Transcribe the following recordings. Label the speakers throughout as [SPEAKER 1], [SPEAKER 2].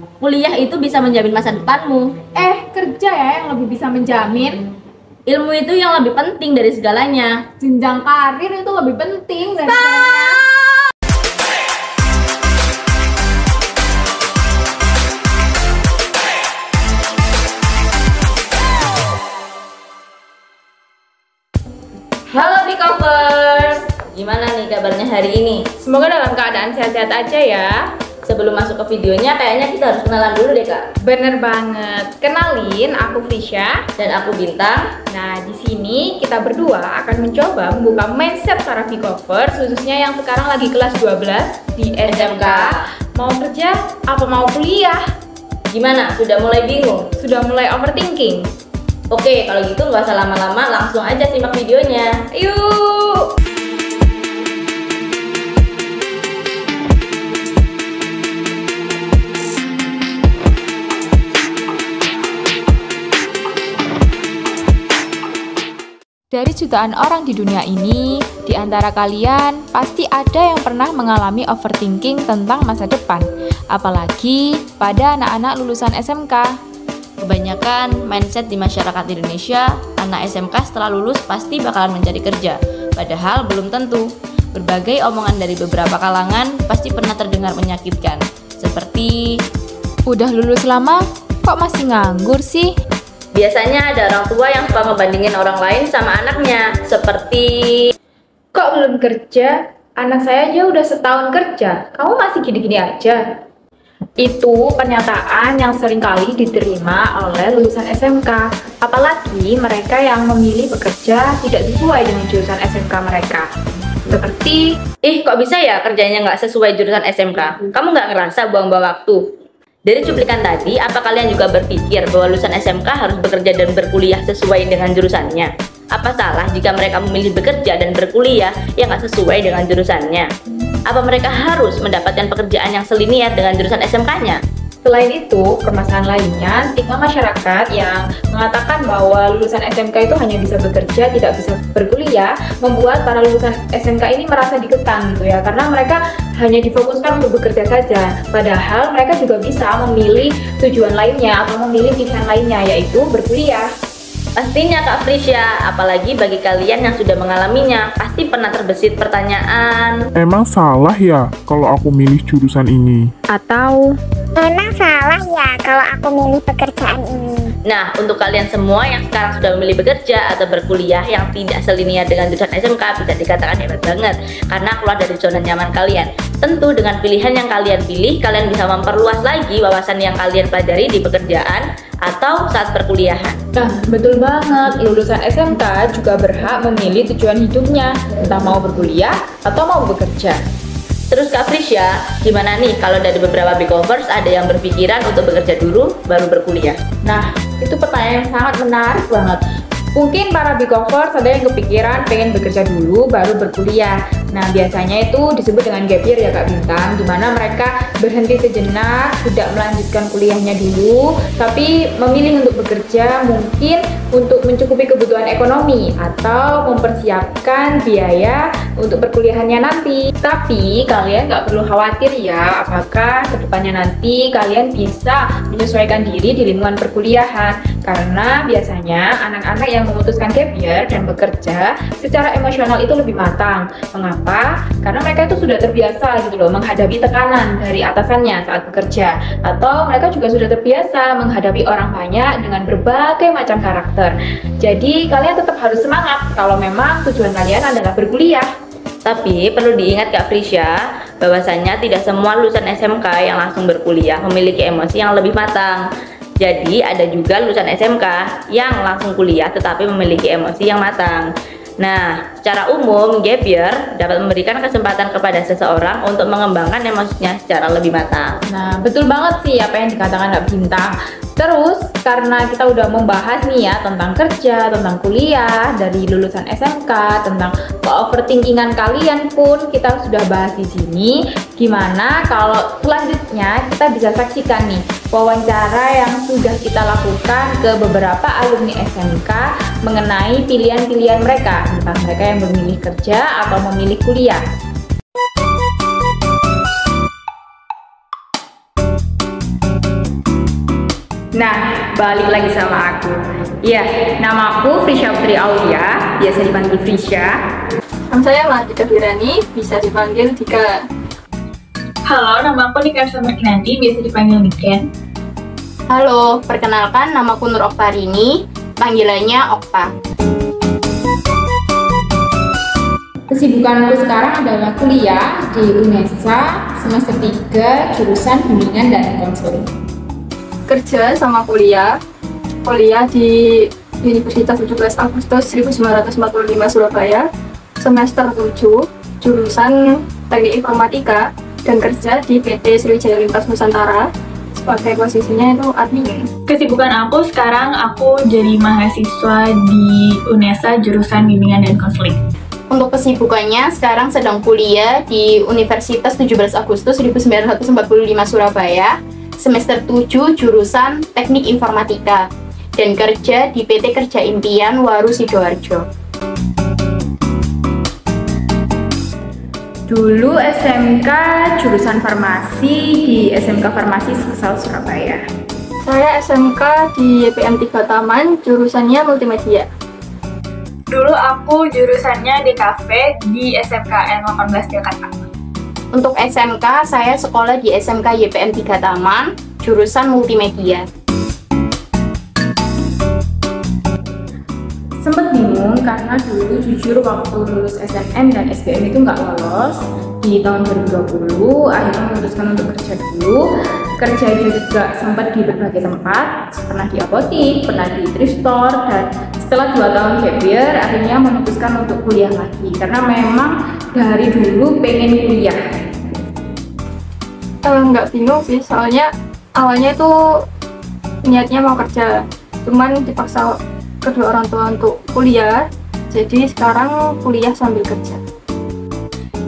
[SPEAKER 1] Kuliah itu bisa menjamin masa depanmu.
[SPEAKER 2] Kerja ya yang lebih bisa menjamin.
[SPEAKER 1] Ilmu itu yang lebih penting dari segalanya.
[SPEAKER 2] Jenjang karir itu lebih penting dari segalanya.
[SPEAKER 1] Halo Bicovers, gimana nih kabarnya hari ini?
[SPEAKER 2] Semoga dalam keadaan sehat-sehat aja ya.
[SPEAKER 1] Sebelum masuk ke videonya, kayaknya kita harus kenalan dulu deh kak.
[SPEAKER 2] Bener banget. Kenalin, aku Frisya.
[SPEAKER 1] Dan aku Bintang.
[SPEAKER 2] Nah, di sini kita berdua akan mencoba membuka mindset para Bicovers, khususnya yang sekarang lagi kelas 12 di SMK. Mau kerja apa mau kuliah?
[SPEAKER 1] Gimana? Sudah mulai bingung?
[SPEAKER 2] Sudah mulai overthinking?
[SPEAKER 1] Oke, kalau gitu nggak usah lama-lama, langsung aja simak videonya.
[SPEAKER 2] Yuk! Dari jutaan orang di dunia ini, di antara kalian pasti ada yang pernah mengalami overthinking tentang masa depan, apalagi pada anak-anak lulusan SMK.
[SPEAKER 1] Kebanyakan mindset di masyarakat Indonesia, anak SMK setelah lulus pasti bakalan mencari kerja. Padahal belum tentu. Berbagai omongan dari beberapa kalangan pasti pernah terdengar menyakitkan. Seperti,
[SPEAKER 2] udah lulus lama, kok masih nganggur sih?
[SPEAKER 1] biasanya ada orang tua yang suka ngebandingin orang lain sama anaknya. Seperti,
[SPEAKER 2] Kok belum kerja? Anak saya aja udah setahun kerja, kamu masih gini-gini aja. Itu pernyataan yang seringkali diterima oleh lulusan SMK, apalagi mereka yang memilih bekerja tidak sesuai dengan jurusan SMK mereka. Seperti,
[SPEAKER 1] kok bisa ya kerjanya nggak sesuai jurusan SMK? Kamu nggak ngerasa buang-buang waktu? Dari cuplikan tadi, apa kalian juga berpikir bahwa lulusan SMK harus bekerja dan berkuliah sesuai dengan jurusannya? Apa salah jika mereka memilih bekerja dan berkuliah yang nggak sesuai dengan jurusannya? Apa mereka harus mendapatkan pekerjaan yang selinier dengan jurusan SMK-nya?
[SPEAKER 2] selain itu, permasalahan lainnya, stigma masyarakat yang mengatakan bahwa lulusan SMK itu hanya bisa bekerja, tidak bisa berkuliah, membuat para lulusan SMK ini merasa dikekang gitu ya, karena mereka hanya difokuskan untuk bekerja saja, padahal mereka juga bisa memilih tujuan lainnya atau memilih pilihan lainnya, yaitu berkuliah.
[SPEAKER 1] Pastinya Kak Frisya, apalagi bagi kalian yang sudah mengalaminya, pasti pernah terbesit pertanyaan,
[SPEAKER 3] emang salah ya kalau aku milih jurusan ini?
[SPEAKER 2] Atau,
[SPEAKER 4] emang salah ya kalau aku milih pekerjaan ini?
[SPEAKER 1] Nah, untuk kalian semua yang sekarang sudah memilih bekerja atau berkuliah yang tidak selinier dengan jurusan SMK, bisa dikatakan hebat banget karena keluar dari zona nyaman kalian. Tentu dengan pilihan yang kalian pilih, kalian bisa memperluas lagi wawasan yang kalian pelajari di pekerjaan atau saat perkuliahan.
[SPEAKER 2] nah betul banget, lulusan SMK juga berhak memilih tujuan hidupnya, entah mau berkuliah atau mau bekerja.
[SPEAKER 1] Terus Kak Frisya, gimana nih kalau dari beberapa Bicovers ada yang berpikiran untuk bekerja dulu baru berkuliah?
[SPEAKER 2] Nah, itu pertanyaan yang sangat menarik banget. Mungkin para Bicovers ada yang kepikiran pengen bekerja dulu baru berkuliah. Nah, biasanya itu disebut dengan gap year ya Kak Bintang, dimana mereka berhenti sejenak, tidak melanjutkan kuliahnya dulu, tapi memilih untuk bekerja mungkin untuk mencukupi kebutuhan ekonomi atau mempersiapkan biaya untuk perkuliahannya nanti. Tapi kalian nggak perlu khawatir ya, apakah kedepannya nanti kalian bisa menyesuaikan diri di lingkungan perkuliahan, karena biasanya anak-anak yang memutuskan gap year dan bekerja secara emosional itu lebih matang. Mengapa? Karena mereka itu sudah terbiasa gitu loh menghadapi tekanan dari atasannya saat bekerja, atau mereka juga sudah terbiasa menghadapi orang banyak dengan berbagai macam karakter. Jadi kalian tetap harus semangat kalau memang tujuan kalian adalah berkuliah.
[SPEAKER 1] Tapi perlu diingat Kak Frisya, bahwasannya tidak semua lulusan SMK yang langsung berkuliah memiliki emosi yang lebih matang. Jadi ada juga lulusan SMK yang langsung kuliah tetapi memiliki emosi yang matang. Nah, secara umum gap year dapat memberikan kesempatan kepada seseorang untuk mengembangkan emosinya secara lebih matang.
[SPEAKER 2] Nah, betul banget sih apa yang dikatakan Kak Bintang. Terus, karena kita udah membahas nih ya tentang kerja, tentang kuliah, dari lulusan SMK, tentang overthinkingan kalian pun kita sudah bahas di sini. Gimana kalau selanjutnya kita bisa saksikan nih wawancara yang sudah kita lakukan ke beberapa alumni SMK mengenai pilihan-pilihan mereka, entah mereka yang memilih kerja atau memilih kuliah. Nah, balik lagi sama aku. Iya, nama aku Frisya Putri Aulia, biasa dipanggil Frisya.
[SPEAKER 5] Nama saya Mardika Firani, bisa dipanggil Dika.
[SPEAKER 6] Halo, nama aku Nika Samarkinanti, biasa dipanggil Niken.
[SPEAKER 7] Halo, perkenalkan namaku Nur Oktarini, panggilannya Okta.
[SPEAKER 2] Kesibukanku sekarang adalah kuliah di UNESA semester 3 jurusan bimbingan dan konseling.
[SPEAKER 5] Kerja sama kuliah di Universitas 17 Agustus 1945 Surabaya, semester 7, jurusan Teknik Informatika, dan kerja di PT Sriwijaya Lintas Nusantara sebagai posisinya itu admin.
[SPEAKER 6] Kesibukan aku sekarang, aku jadi mahasiswa di UNESA jurusan bimbingan dan konseling.
[SPEAKER 7] Untuk kesibukannya, sekarang sedang kuliah di Universitas 17 Agustus 1945 Surabaya, semester 7 jurusan Teknik Informatika, dan kerja di PT Kerja Impian Waru Sidoarjo.
[SPEAKER 2] Dulu SMK jurusan farmasi di SMK Farmasi Seksal Surabaya.
[SPEAKER 5] Saya SMK di YPM 3 Taman, jurusannya multimedia.
[SPEAKER 6] Dulu aku jurusannya DKV di SMKN 18 Jakarta.
[SPEAKER 7] Untuk SMK, saya sekolah di SMK YPM 3 Taman, jurusan multimedia.
[SPEAKER 2] Sempet bingung karena dulu jujur waktu lulus SNM dan SBM itu nggak lolos. Di tahun 2020 akhirnya memutuskan untuk kerja dulu. Kerja juga sempat di berbagai tempat, pernah di apotik, pernah di thrift store, dan setelah 2 tahun gap year akhirnya memutuskan untuk kuliah lagi karena memang dari dulu pengen kuliah.
[SPEAKER 5] Nggak bingung sih, soalnya awalnya tuh niatnya mau kerja, cuman dipaksa kedua orang tua untuk kuliah, jadi sekarang kuliah sambil kerja.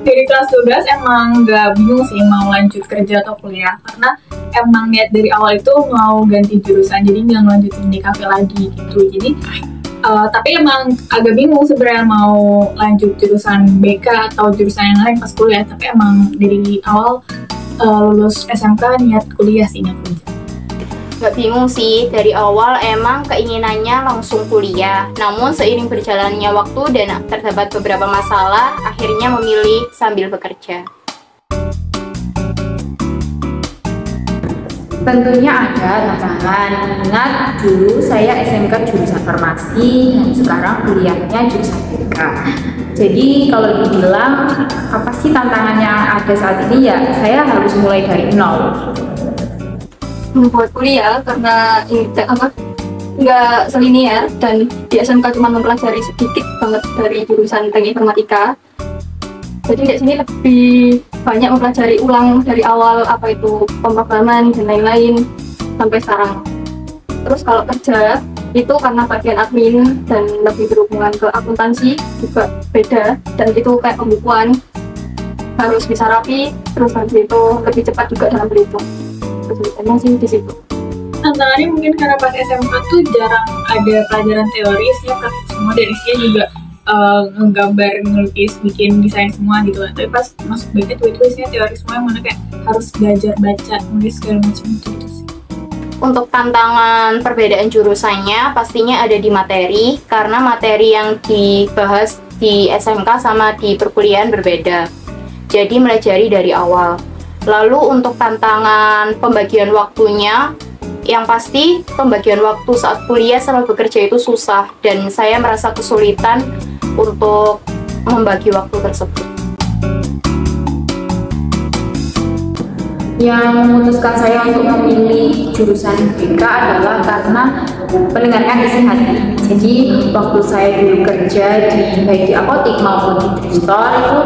[SPEAKER 6] Dari kelas 12 emang nggak bingung sih mau lanjut kerja atau kuliah, karena emang niat dari awal itu mau ganti jurusan, jadi nggak lanjutin di kafe lagi gitu. Jadi tapi emang agak bingung sebenarnya mau lanjut jurusan BK atau jurusan yang lain pas kuliah, tapi emang dari awal lulus SMK niat kuliah sih, niat kuliah.
[SPEAKER 7] Gak bingung sih, dari awal emang keinginannya langsung kuliah. Namun seiring berjalannya waktu dan terdapat beberapa masalah, akhirnya memilih sambil bekerja.
[SPEAKER 2] Tentunya ada tantangan. Ingat dulu saya SMK jurusan farmasi dan sekarang kuliahnya jurusan BK. Jadi kalau dibilang apa sih tantangan yang ada saat ini, ya saya harus mulai dari nol.
[SPEAKER 5] Membuat kuliah karena ini nggak selinier, dan di SMK cuma mempelajari sedikit banget dari jurusan Teknik Informatika. Jadi di sini lebih banyak mempelajari ulang dari awal, apa itu pemrograman dan lain-lain sampai sekarang. Terus kalau kerja itu karena bagian admin dan lebih berhubungan ke akuntansi juga beda, dan itu kayak pembukuan harus bisa rapi, terus habis itu lebih cepat juga dalam berhitung. Kesulitannya sih di situ.
[SPEAKER 6] Tantangannya mungkin karena pas SMK tuh jarang ada pelajaran teori, isinya praktik semua, dan isinya juga ngegambar, ngelukis, bikin desain semua gitu. Tapi pas masuk BK tuh itu isinya teori semua, yang mana kayak harus belajar baca, nulis segala macam gitu sih.
[SPEAKER 7] Untuk tantangan perbedaan jurusannya pastinya ada di materi, karena materi yang dibahas di SMK sama di perkuliahan berbeda. Jadi melajari dari awal. Lalu untuk tantangan pembagian waktunya, yang pasti pembagian waktu saat kuliah sama bekerja itu susah, dan saya merasa kesulitan untuk membagi waktu tersebut.
[SPEAKER 2] Yang memutuskan saya untuk memilih jurusan BK adalah karena mendengarkan isi hati. Jadi waktu saya dulu kerja baik di apotik maupun di thrift store itu,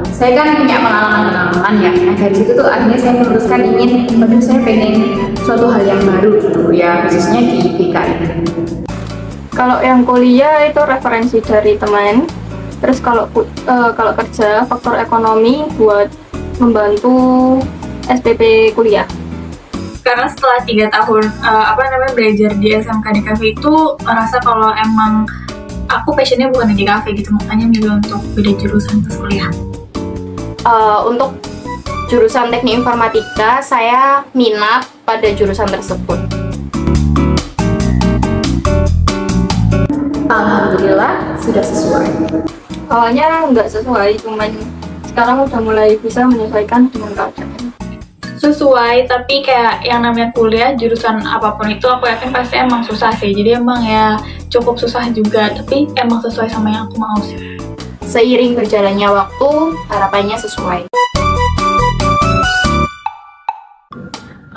[SPEAKER 2] saya kan punya pengalaman ya. Nah dari situ tuh akhirnya saya memutuskan saya pengen suatu hal yang baru gitu ya, khususnya di BK ini.
[SPEAKER 5] Kalau yang kuliah itu referensi dari teman. Terus kalau kerja, faktor ekonomi buat membantu SPP kuliah.
[SPEAKER 6] Karena setelah 3 tahun belajar di SMK DKV itu merasa kalau emang aku passionnya bukan di DKV gitu, makanya milih untuk beda jurusan pas kuliah.
[SPEAKER 7] Untuk jurusan Teknik Informatika, saya minat pada jurusan tersebut.
[SPEAKER 2] sudah sesuai?
[SPEAKER 5] Awalnya nggak sesuai, cuman sekarang udah mulai bisa menyesuaikan dengan keadaan.
[SPEAKER 6] Sesuai, tapi kayak yang namanya kuliah jurusan apapun itu aku yakin pasti emang susah sih. Jadi emang ya cukup susah juga, tapi emang sesuai sama yang aku mau sih.
[SPEAKER 7] Seiring berjalannya waktu, harapannya sesuai.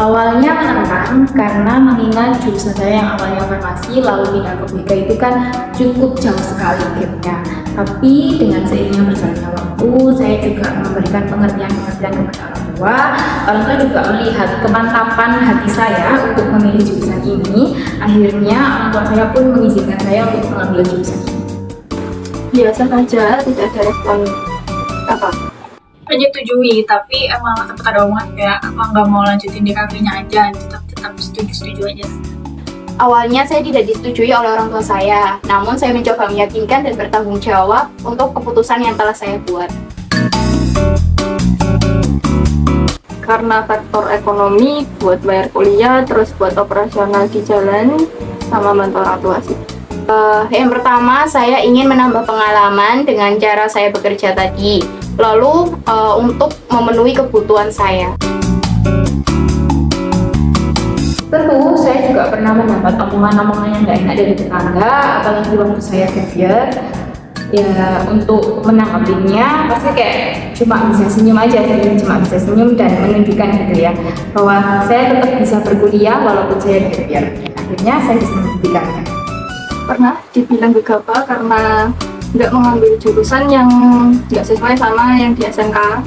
[SPEAKER 2] Awalnya menentang karena mengingat jurusan saya yang awalnya farmasi lalu pindah ke BK itu kan cukup jauh sekali gapnya. Tapi dengan seiringnya berjalannya waktu, saya juga memberikan pengertian-pengertian kepada orang tua. Orang tua juga melihat kemantapan hati saya untuk memilih jurusan ini. Akhirnya orang tua saya pun mengizinkan saya untuk mengambil jurusan ini.
[SPEAKER 5] Biasa saja, tidak ada respon apa.
[SPEAKER 6] Menyetujui, tapi emang tetap ada omongan kayak apa nggak mau lanjutin di kafenya aja, tetap setuju aja.
[SPEAKER 7] Awalnya saya tidak disetujui oleh orang tua saya, namun saya mencoba meyakinkan dan bertanggung jawab untuk keputusan yang telah saya buat.
[SPEAKER 5] Karena faktor ekonomi buat bayar kuliah, terus buat operasional di jalan, sama bantu orang tua sih.
[SPEAKER 7] Yang pertama, saya ingin menambah pengalaman dengan cara saya bekerja tadi. Lalu untuk memenuhi kebutuhan saya.
[SPEAKER 2] Tentu saya juga pernah mendapat omongan-omongan yang gak enak dari tetangga, apalagi waktu saya gap year. Ya untuk menanggapinya pasti kayak cuma bisa senyum aja, saya cuma bisa senyum dan menunjukkan gitu ya bahwa saya tetap bisa berkuliah walaupun saya gap year. Akhirnya saya bisa membuktikannya.
[SPEAKER 5] Pernah dibilang gegabah karena nggak mengambil jurusan yang nggak sesuai sama yang di SMK,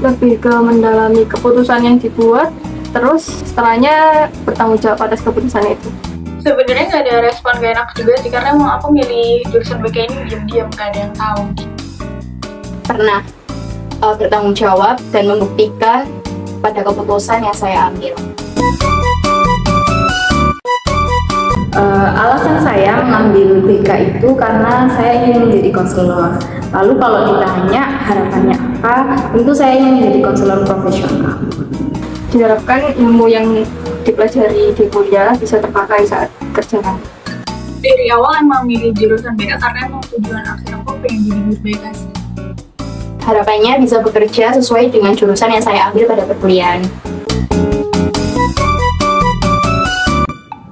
[SPEAKER 5] lebih ke mendalami keputusan yang dibuat, terus setelahnya bertanggung jawab atas keputusan itu.
[SPEAKER 6] Sebenarnya nggak ada respon gak enak juga sih, karena emang aku milih jurusan BK ini diam-diam, nggak ada yang tahu.
[SPEAKER 7] Pernah bertanggung jawab dan membuktikan pada keputusan yang saya ambil.
[SPEAKER 2] Alasan saya mengambil BK itu karena saya ingin menjadi konselor. Lalu kalau ditanya harapannya apa, tentu saya ingin menjadi konselor profesional.
[SPEAKER 5] Diharapkan ilmu yang dipelajari di kuliah bisa terpakai saat kerja nanti.
[SPEAKER 6] Dari awal emang milih jurusan BK karena emang tujuan akhir aku pengen jadi guru BK sih.
[SPEAKER 7] Harapannya bisa bekerja sesuai dengan jurusan yang saya ambil pada perkuliahan.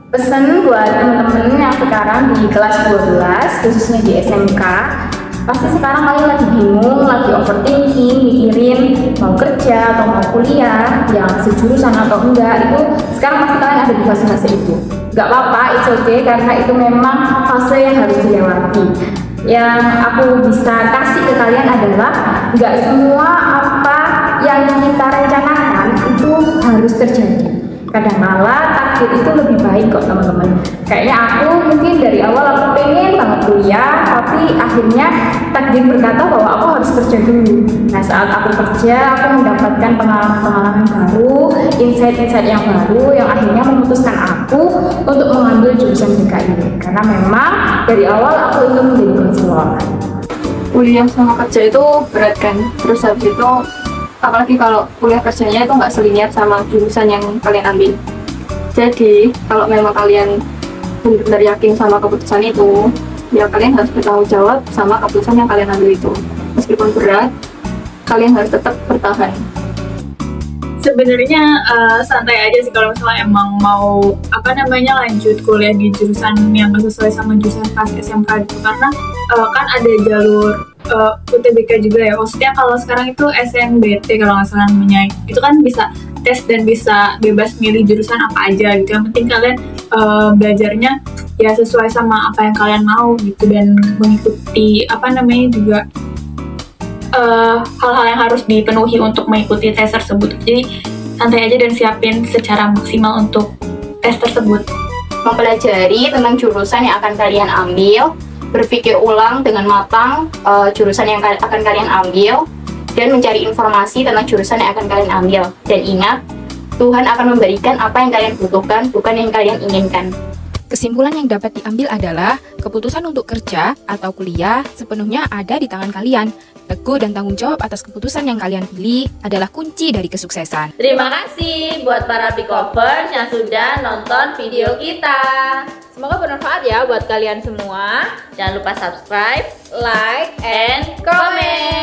[SPEAKER 2] Pesan buat temen-temen yang sekarang di kelas 12, khususnya di SMK, pasti sekarang kalian lagi bingung, lagi overthinking, mikirin mau kerja atau mau kuliah, yang sejurusan atau enggak, itu sekarang pasti kalian ada di fase-fase itu. Gak apa-apa, it's okay, karena itu memang fase yang harus dilewati. Yang aku bisa kasih ke kalian adalah gak semua apa yang kita rencanakan itu harus terjadi. Kadang-kala takdir itu lebih baik kok teman-teman. Kayaknya aku mungkin dari awal aku pengen banget kuliah, tapi akhirnya takdir berkata bahwa aku harus kerja dulu. Nah saat aku kerja, aku mendapatkan pengalaman-pengalaman baru, insight-insight yang baru, yang akhirnya memutuskan aku untuk mengambil jurusan BK ini. Karena memang dari awal aku ingin menjadi konselor.
[SPEAKER 5] Kuliah sama kerja itu berat kan, terus habis itu apalagi kalau kuliah kerjanya itu nggak selinier sama jurusan yang kalian ambil. Jadi kalau memang kalian benar-benar yakin sama keputusan itu, ya kalian harus bertanggung jawab sama keputusan yang kalian ambil itu. Meskipun berat, kalian harus tetap bertahan.
[SPEAKER 6] Sebenarnya santai aja sih kalau misalnya emang mau lanjut kuliah di jurusan yang sesuai sama jurusan pas SMK gitu, karena kan ada jalur UTBK juga ya. Maksudnya kalau sekarang itu SNBT kalau nggak salah namanya, itu kan bisa tes dan bisa bebas milih jurusan apa aja gitu. Yang penting kalian belajarnya ya sesuai sama apa yang kalian mau gitu, dan mengikuti juga hal-hal yang harus dipenuhi untuk mengikuti tes tersebut. Jadi santai aja dan siapin secara maksimal untuk tes tersebut.
[SPEAKER 7] Mempelajari tentang jurusan yang akan kalian ambil, berpikir ulang dengan matang jurusan yang akan kalian ambil, dan mencari informasi tentang jurusan yang akan kalian ambil. Dan ingat, Tuhan akan memberikan apa yang kalian butuhkan, bukan yang kalian inginkan.
[SPEAKER 8] Kesimpulan yang dapat diambil adalah keputusan untuk kerja atau kuliah sepenuhnya ada di tangan kalian. Teguh dan tanggung jawab atas keputusan yang kalian pilih adalah kunci dari kesuksesan.
[SPEAKER 1] Terima kasih buat para Big Lovers yang sudah nonton video kita.
[SPEAKER 2] Semoga bermanfaat ya buat kalian semua.
[SPEAKER 1] Jangan lupa subscribe,
[SPEAKER 2] Like
[SPEAKER 1] and
[SPEAKER 2] comment.